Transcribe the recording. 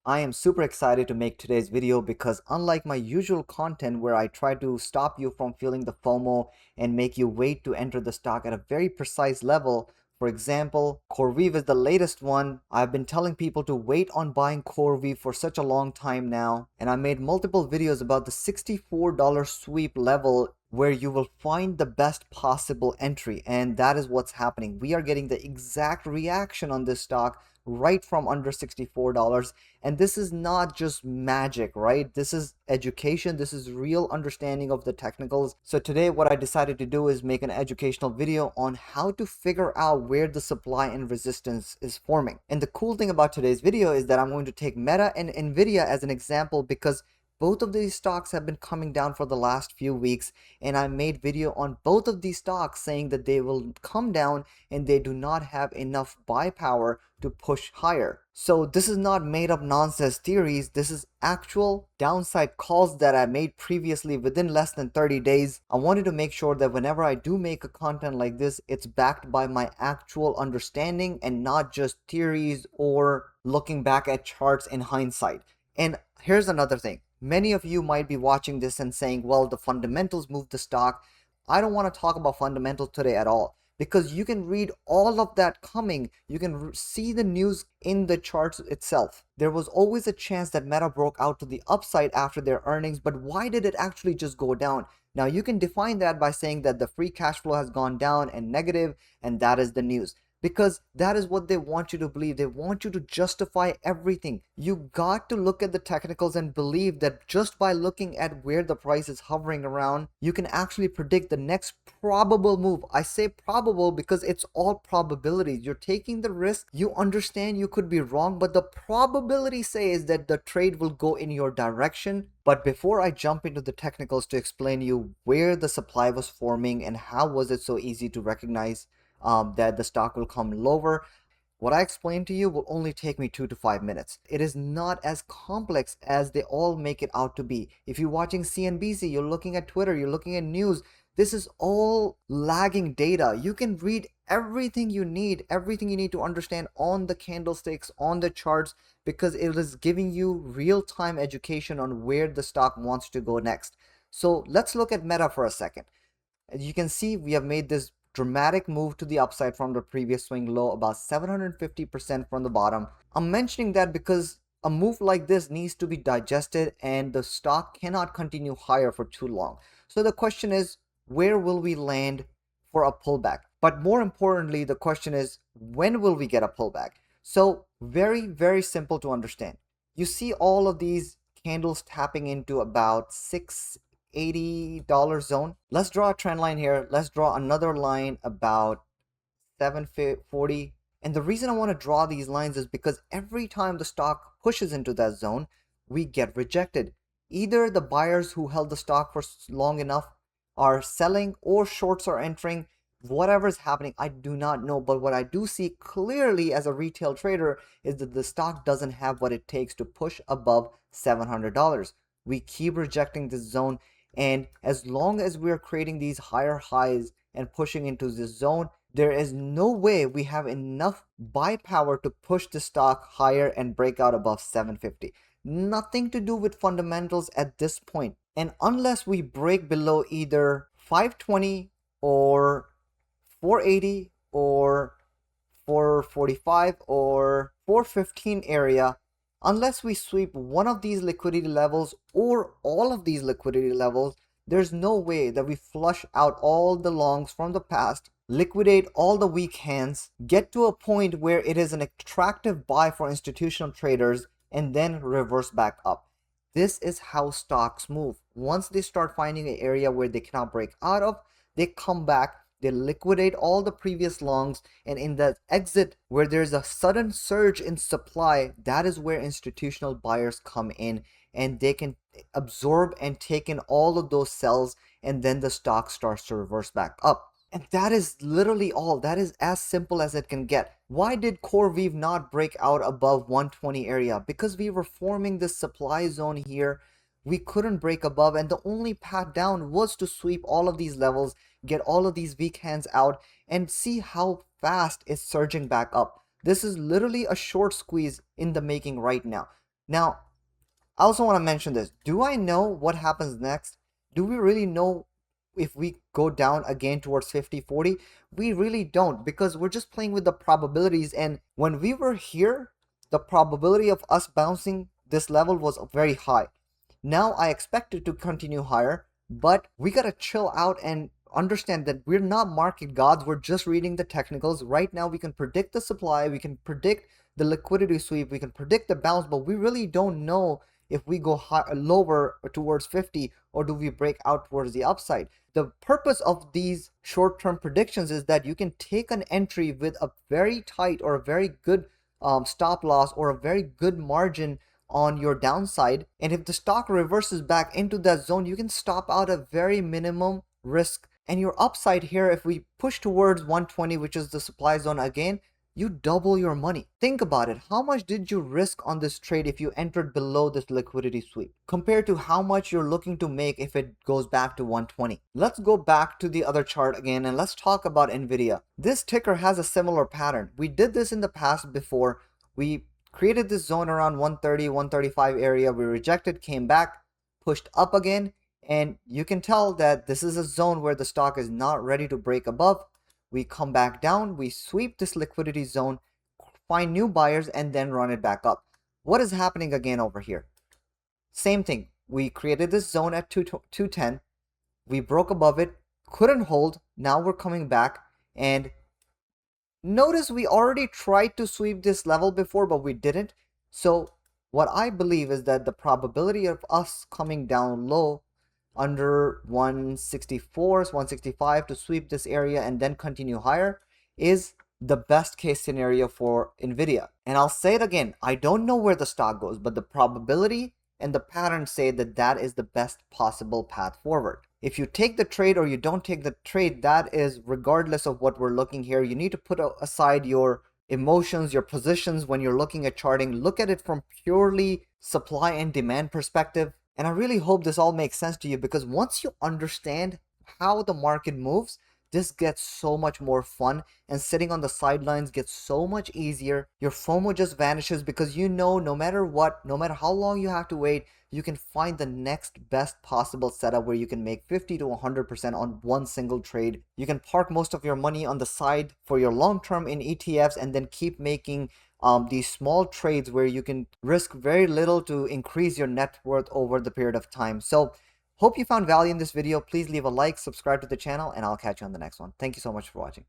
I am super excited to make today's video because unlike my usual content where I try to stop you from feeling the FOMO and make you wait to enter the stock at a very precise level, for example, CoreWeave is the latest one. I've been telling people to wait on buying CoreWeave for such a long time now, and I made multiple videos about the $64 sweep level where you will find the best possible entry, and that is what's happening. We are getting the exact reaction on this stock right from under $64. And this is not just magic, right? This is education. This is real understanding of the technicals. So today what I decided to do is make an educational video on how to figure out where the supply and resistance is forming. And the cool thing about today's video is that I'm going to take Meta and NVDA as an example because both of these stocks have been coming down for the last few weeks, and I made video on both of these stocks saying that they will come down and they do not have enough buy power to push higher. So this is not made up nonsense theories. This is actual downside calls that I made previously within less than 30 days. I wanted to make sure that whenever I do make a content like this, it's backed by my actual understanding and not just theories or looking back at charts in hindsight. And here's another thing. Many of you might be watching this and saying, well, the fundamentals moved the stock. I don't want to talk about fundamentals today at all because you can read all of that coming. You can see the news in the charts itself. There was always a chance that Meta broke out to the upside after their earnings, but why did it actually just go down? Now you can define that by saying that the free cash flow has gone down and negative, and that is the news. Because that is what they want you to believe. They want you to justify everything. You got to look at the technicals and believe that just by looking at where the price is hovering around, you can actually predict the next probable move. I say probable because it's all probabilities. You're taking the risk. You understand you could be wrong, but the probability says that the trade will go in your direction. But before I jump into the technicals to explain you where the supply was forming and how was it so easy to recognize that the stock will come lower, what I explained to you will only take me 2 to 5 minutes. It is not as complex as they all make it out to be. If you're watching CNBC, you're looking at Twitter, you're looking at news, this is all lagging data. You can read everything you need to understand on the candlesticks, on the charts, because it is giving you real-time education on where the stock wants to go next. So let's look at Meta for a second. As you can see, we have made this dramatic move to the upside from the previous swing low, about 750% from the bottom. I'm mentioning that because a move like this needs to be digested and the stock cannot continue higher for too long. So the question is, where will we land for a pullback? But more importantly, the question is, when will we get a pullback? So very, very simple to understand. You see all of these candles tapping into about $680 zone. Let's draw a trend line here. Let's draw another line about 740. And the reason I want to draw these lines is because every time the stock pushes into that zone, we get rejected. Either the buyers who held the stock for long enough are selling or shorts are entering. Whatever is happening, I do not know. But what I do see clearly as a retail trader is that the stock doesn't have what it takes to push above $700. We keep rejecting this zone. And as long as we're creating these higher highs and pushing into this zone, there is no way we have enough buy power to push the stock higher and break out above 750. Nothing to do with fundamentals at this point. And unless we break below either 520 or 480 or 445 or 415 area, unless we sweep one of these liquidity levels or all of these liquidity levels, there's no way that we flush out all the longs from the past, liquidate all the weak hands, get to a point where it is an attractive buy for institutional traders, and then reverse back up. This is how stocks move. Once they start finding an area where they cannot break out of, they come back, they liquidate all the previous longs, and in that exit where there's a sudden surge in supply, that is where institutional buyers come in and they can absorb and take in all of those sells, and then the stock starts to reverse back up. And that is literally all. That is as simple as it can get. Why did CoreWeave not break out above 120 area? Because we were forming this supply zone here. We couldn't break above, and the only path down was to sweep all of these levels, get all of these weak hands out, and see how fast it's surging back up. This is literally a short squeeze in the making right now. Now, I also want to mention this. Do I know what happens next? Do we really know if we go down again towards 50-40? We really don't, because we're just playing with the probabilities. And when we were here, the probability of us bouncing this level was very high. Now I expect it to continue higher, but we gotta chill out and understand that we're not market gods. We're just reading the technicals. Right now we can predict the supply, we can predict the liquidity sweep, we can predict the bounce, but we really don't know if we go lower towards 50, or do we break out towards the upside. The purpose of these short-term predictions is that you can take an entry with a very tight or a very good stop loss or a very good margin on your downside, and if the stock reverses back into that zone, you can stop out a very minimum risk. And your upside here, if we push towards 120, which is the supply zone again, you double your money. Think about it. How much did you risk on this trade if you entered below this liquidity sweep compared to how much you're looking to make if it goes back to 120? Let's go back to the other chart again and let's talk about NVIDIA. This ticker has a similar pattern. We did this in the past before. We created this zone around 130, 135 area. We rejected, came back, pushed up again. And you can tell that this is a zone where the stock is not ready to break above. We come back down, we sweep this liquidity zone, find new buyers, and then run it back up. What is happening again over here? Same thing. We created this zone at 210. We broke above it, couldn't hold. Now we're coming back, and notice we already tried to sweep this level before, but we didn't. So what I believe is that the probability of us coming down low under 164, 165 to sweep this area and then continue higher is the best case scenario for NVIDIA. And I'll say it again, I don't know where the stock goes, but the probability and the pattern say that that is the best possible path forward. If you take the trade or you don't take the trade, that is regardless of what we're looking here. You need to put aside your emotions, your positions when you're looking at charting. Look at it from purely supply and demand perspective. And I really hope this all makes sense to you, because once you understand how the market moves, this gets so much more fun, and sitting on the sidelines gets so much easier. Your FOMO just vanishes because you know no matter what, no matter how long you have to wait, you can find the next best possible setup where you can make 50 to 100% on one single trade. You can park most of your money on the side for your long term in ETFs and then keep making these small trades where you can risk very little to increase your net worth over the period of time. So hope you found value in this video. Please leave a like, subscribe to the channel, and I'll catch you on the next one. Thank you so much for watching.